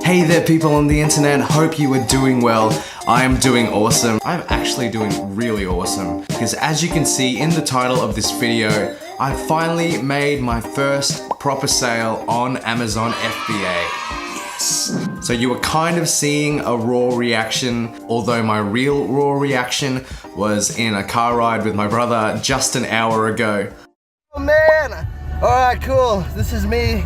Hey there people on the internet, hope you are doing well. I am doing awesome. I'm actually doing really awesome because as you can see in the title of this video, I finally made my first proper sale on Amazon FBA. Yes! So you were kind of seeing a raw reaction, although my real raw reaction was in a car ride with my brother just an hour ago. Oh man! Alright, cool. This is me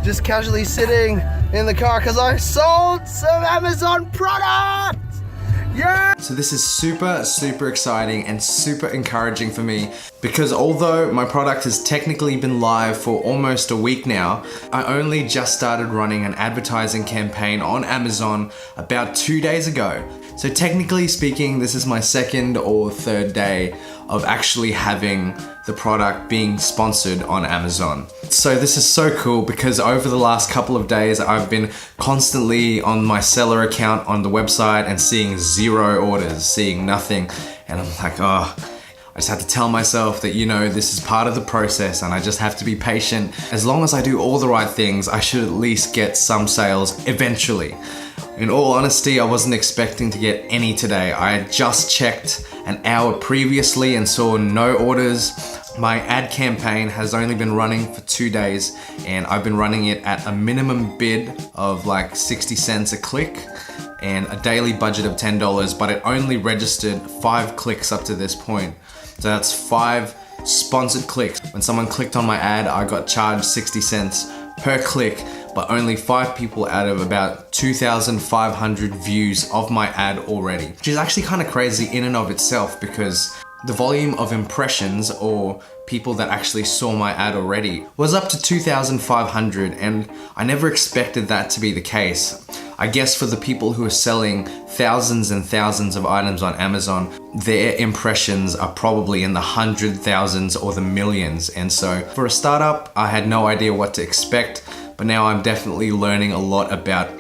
just casually sitting in the car because I sold some Amazon product! Yeah! So this is super exciting and super encouraging for me because although my product has technically been live for almost a week now, I only just started running an advertising campaign on Amazon about 2 days ago. So technically speaking, this is my second or third day of actually having the product being sponsored on Amazon. So this is so cool because over the last couple of days, I've been constantly on my seller account on the website and seeing 0 orders, seeing nothing. And I'm like, oh, I just have to tell myself that, you know, this is part of the process and I just have to be patient. As long as I do all the right things, I should at least get some sales eventually. In all honesty, I wasn't expecting to get any today. I had just checked an hour previously and saw no orders. My ad campaign has only been running for 2 days and I've been running it at a minimum bid of like 60 cents a click and a daily budget of $10, but it only registered 5 clicks up to this point. So that's 5 sponsored clicks. When someone clicked on my ad, I got charged 60 cents per click, but only 5 people out of about 2,500 views of my ad already, which is actually kind of crazy in and of itself because the volume of impressions or people that actually saw my ad already was up to 2,500 and I never expected that to be the case. I guess for the people who are selling thousands and thousands of items on Amazon, their impressions are probably in the 100,000s or the millions. And so for a startup, I had no idea what to expect, but now I'm definitely learning a lot about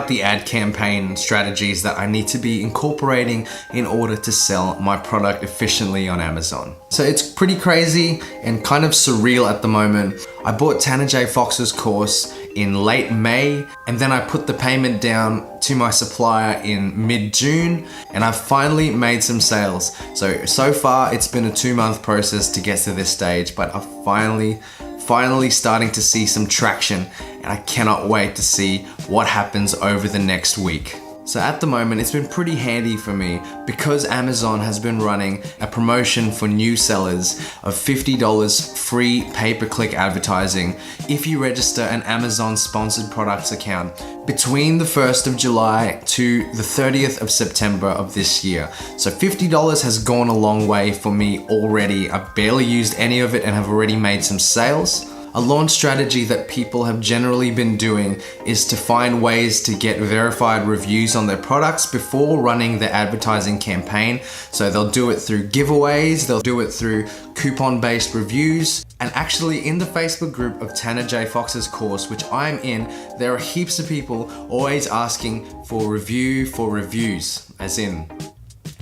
the ad campaign strategies that I need to be incorporating in order to sell my product efficiently on Amazon. So it's pretty crazy and kind of surreal at the moment. I bought Tanner J. Fox's course in late May, and then I put the payment down to my supplier in mid-June, and I've finally made some sales. So far it's been a 2-month process to get to this stage, but I've finally starting to see some traction, and I cannot wait to see what happens over the next week. So at the moment, it's been pretty handy for me because Amazon has been running a promotion for new sellers of $50 free pay-per-click advertising if you register an Amazon sponsored products account between the 1st of July to the 30th of September of this year. So $50 has gone a long way for me already. I've barely used any of it and have already made some sales. A launch strategy that people have generally been doing is to find ways to get verified reviews on their products before running their advertising campaign. So they'll do it through giveaways, they'll do it through coupon-based reviews. And actually in the Facebook group of Tanner J. Fox's course, which I'm in, there are heaps of people always asking for reviews, as in,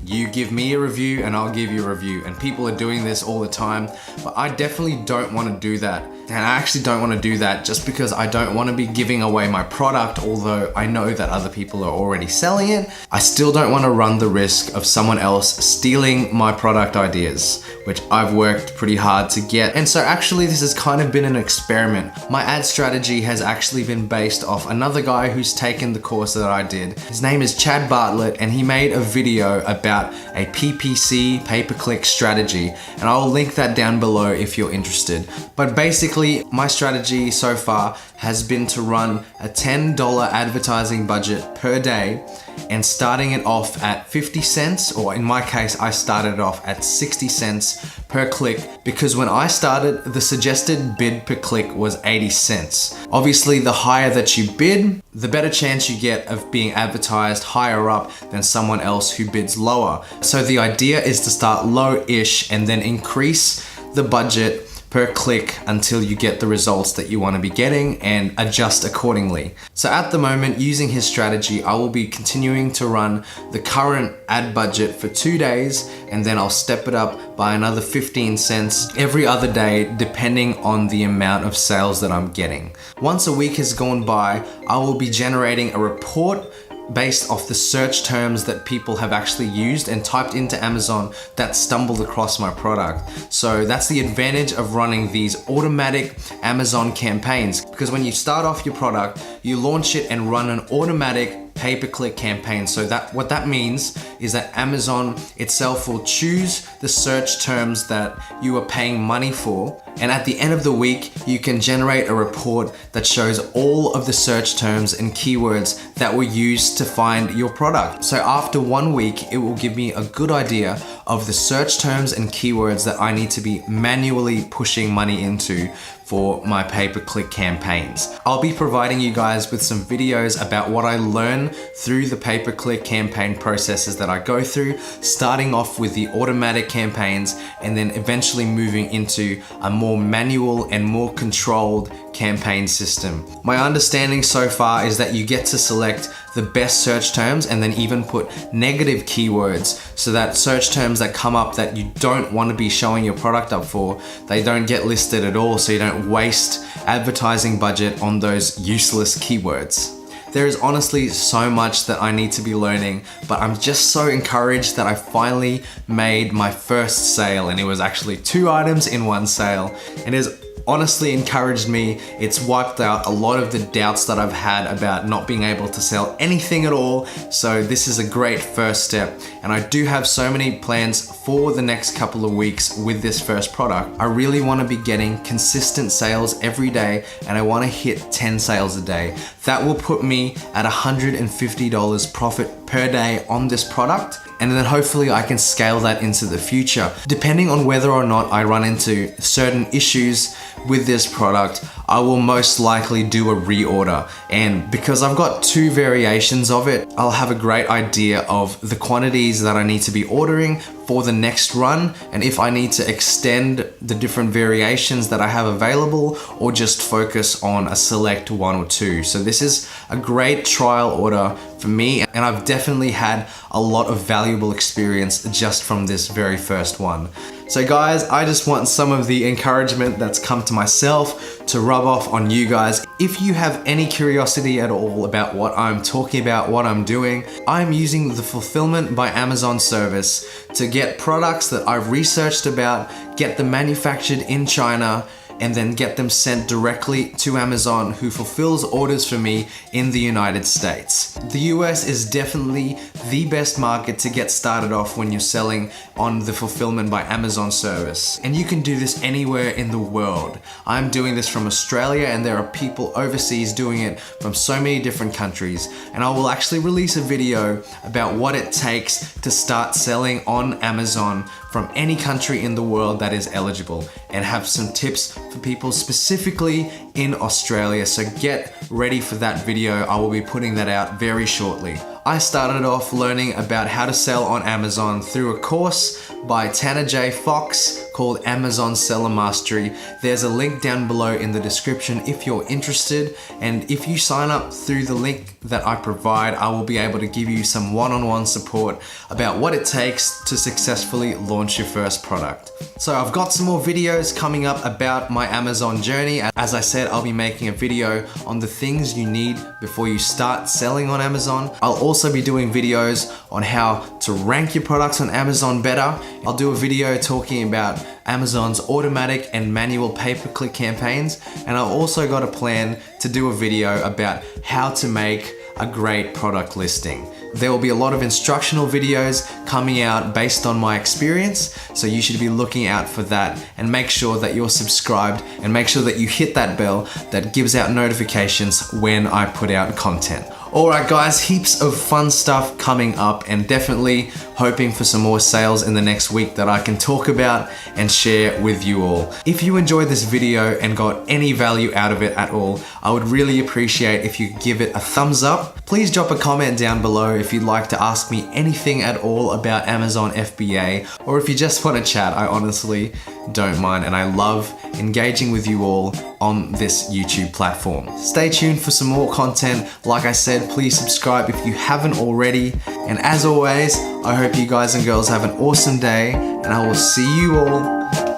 you give me a review and I'll give you a review, and people are doing this all the time, but I definitely don't want to do that. And I actually don't want to do that just because I don't want to be giving away my product, although I know that other people are already selling it. I still don't want to run the risk of someone else stealing my product ideas, which I've worked pretty hard to get. And so actually this has kind of been an experiment. My ad strategy has actually been based off another guy who's taken the course that I did. His name is Chad Bartlett, and he made a video about a PPC pay-per-click strategy, and I'll link that down below if you're interested. But basically my strategy so far has been to run a $10 advertising budget per day and starting it off at 50 cents, or in my case, I started off at 60 cents per click because when I started, the suggested bid per click was 80 cents. Obviously, the higher that you bid, the better chance you get of being advertised higher up than someone else who bids lower. So the idea is to start low-ish and then increase the budget per click until you get the results that you want to be getting and adjust accordingly. So at the moment, using his strategy, I will be continuing to run the current ad budget for 2 days, and then I'll step it up by another 15 cents every other day, depending on the amount of sales that I'm getting. Once a week has gone by, I will be generating a report based off the search terms that people have actually used and typed into Amazon that stumbled across my product. So that's the advantage of running these automatic Amazon campaigns, because when you start off your product, you launch it and run an automatic pay-per-click campaign. So what that means is that Amazon itself will choose the search terms that you are paying money for, and at the end of the week you can generate a report that shows all of the search terms and keywords that were used to find your product. So after 1 week, it will give me a good idea of the search terms and keywords that I need to be manually pushing money into for my pay-per-click campaigns. I'll be providing you guys with some videos about what I learn through the pay-per-click campaign processes that I go through, starting off with the automatic campaigns and then eventually moving into a more manual and more controlled campaign system. My understanding so far is that you get to select the best search terms and then even put negative keywords, so that search terms that come up that you don't want to be showing your product up for, they don't get listed at all, so you don't waste advertising budget on those useless keywords. There is honestly so much that I need to be learning, but I'm just so encouraged that I finally made my first sale, and it was actually 2 items in 1 sale. It has honestly encouraged me. It's wiped out a lot of the doubts that I've had about not being able to sell anything at all. So this is a great first step, and I do have so many plans for the next couple of weeks with this first product. I really want to be getting consistent sales every day, and I want to hit 10 sales a day. That will put me at $150 profit per day on this product, and then hopefully I can scale that into the future. Depending on whether or not I run into certain issues with this product, I will most likely do a reorder. And because I've got 2 variations of it, I'll have a great idea of the quantities that I need to be ordering for the next run, and if I need to extend the different variations that I have available or just focus on a select 1 or 2. So this is a great trial order for me, and I've definitely had a lot of valuable experience just from this very first one. So guys, I just want some of the encouragement that's come to myself to rub off on you guys. If you have any curiosity at all about what I'm talking about, what I'm doing, I'm using the Fulfillment by Amazon service to get products that I've researched about, get them manufactured in China, and then get them sent directly to Amazon, who fulfills orders for me in the United States. The US is definitely the best market to get started off when you're selling on the Fulfillment by Amazon service. And you can do this anywhere in the world. I'm doing this from Australia, and there are people overseas doing it from so many different countries. And I will actually release a video about what it takes to start selling on Amazon from any country in the world that is eligible, and have some tips for people specifically in Australia. So get ready for that video. I will be putting that out very shortly. I started off learning about how to sell on Amazon through a course by Tanner J. Fox called Amazon Seller Mastery. There's a link down below in the description if you're interested, and if you sign up through the link that I provide, I will be able to give you some one-on-one support about what it takes to successfully launch your first product. So I've got some more videos coming up about my Amazon journey. As I said, I'll be making a video on the things you need before you start selling on Amazon. I'll also be doing videos on how to rank your products on Amazon better. I'll do a video talking about Amazon's automatic and manual pay-per-click campaigns, and I've also got a plan to do a video about how to make a great product listing. There will be a lot of instructional videos coming out based on my experience, so you should be looking out for that, and make sure that you're subscribed and make sure that you hit that bell that gives out notifications when I put out content. Alright guys, heaps of fun stuff coming up, and definitely hoping for some more sales in the next week that I can talk about and share with you all. If you enjoyed this video and got any value out of it at all, I would really appreciate if you give it a thumbs up Please drop a comment down below if you'd like to ask me anything at all about Amazon FBA, or if you just want to chat. I honestly don't mind, and I love engaging with you all on this YouTube platform. Stay tuned for some more content. Like I said, please subscribe if you haven't already. And as always, I hope you guys and girls have an awesome day, and I will see you all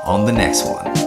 on the next one.